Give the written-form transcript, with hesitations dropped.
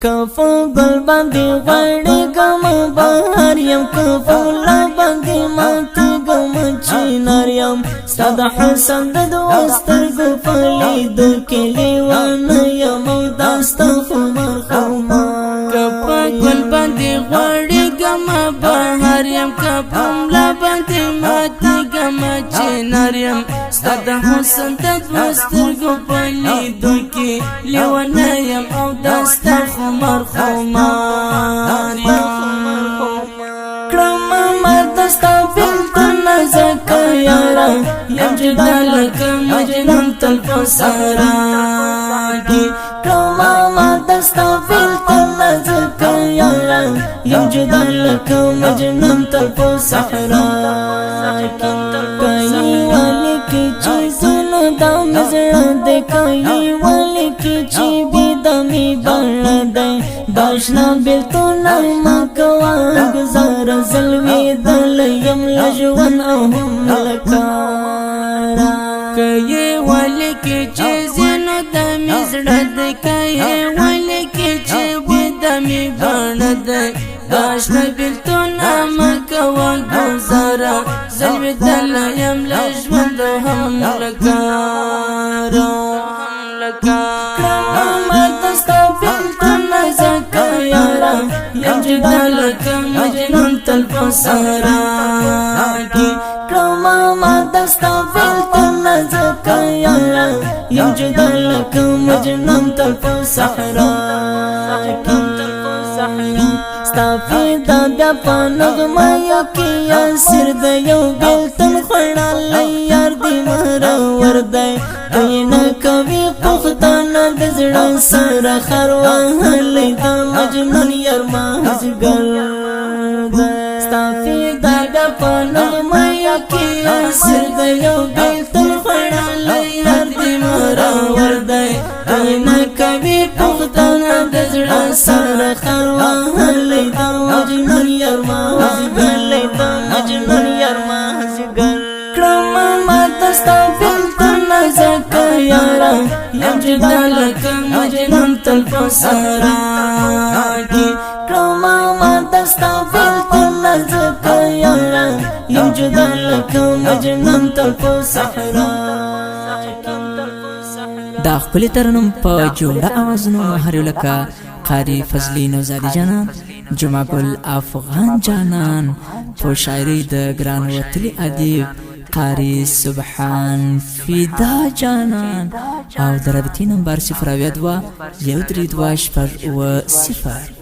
کفو گل باندې غړې ګم بهار یم کفو لا باندې مات ګم چینار یم ستاد حسن د دوستر ګفلید کلی ون یم داست خمر خمار کفو گل باندې غړې ګم بهار یم کفو لا باندې مات ګم چینار یم ستاد حسن د دوستر ګفلید کلی ون یم او داست خمر خمار کرم مدستا بنت نزکا یارا یم جدال کم مجنون تل پسارا کی کرم مدستا بنت نزکا یارا یم جدال کم مجنون تل پسارا کی کئی والی کی چیزن دا مزرا دے کئی والی کی چی بی دمی بردے داشنا بیلتو نما کوا گزار زلوی دل یم لجوان اهم لکارا کئی والی کی چیزنو دمی زرد کئی والی کی چی بی دمی بردے داشنا بیلتو نما کوا گزار زلوی دل یم لجوان اهم لکارا یم جدال کم مجنون تل پسارا کی کرما ما دستا فیلت نزکا یارا یم جدال کم مجنون تل پسارا کی ستا فیدا بیا پانغما یو کی یاسر دیو بیلتن خوڑال یار دی مرور دی کئینا کوی پختان دزڑا سر خروان دا مجنون یار مازگر ستا فیدا بیا پانغما یو کی یاسر دیو بیلتن خوڑال یار دی مرور دی کئینا کوی پختان دزڑا سر خروان دا مجنون یار مازگر مجنون یار مازگر کرم مدستا بنت نزکا یارا یم جدال کم مجنون تل پسارا کی کرم مدستا بنت نزکا یارا یم جدال کم مجنون تل پسارا دا خپل ترنم په جوړه اوازونو هر لکه قاری فضلی نوزادی جانان جمعه گل افغان جانان په شاعری د ګران وطنی ادیب قاری سبحان فدا جانان او دربتی نمبر 0 2 1 3 2 0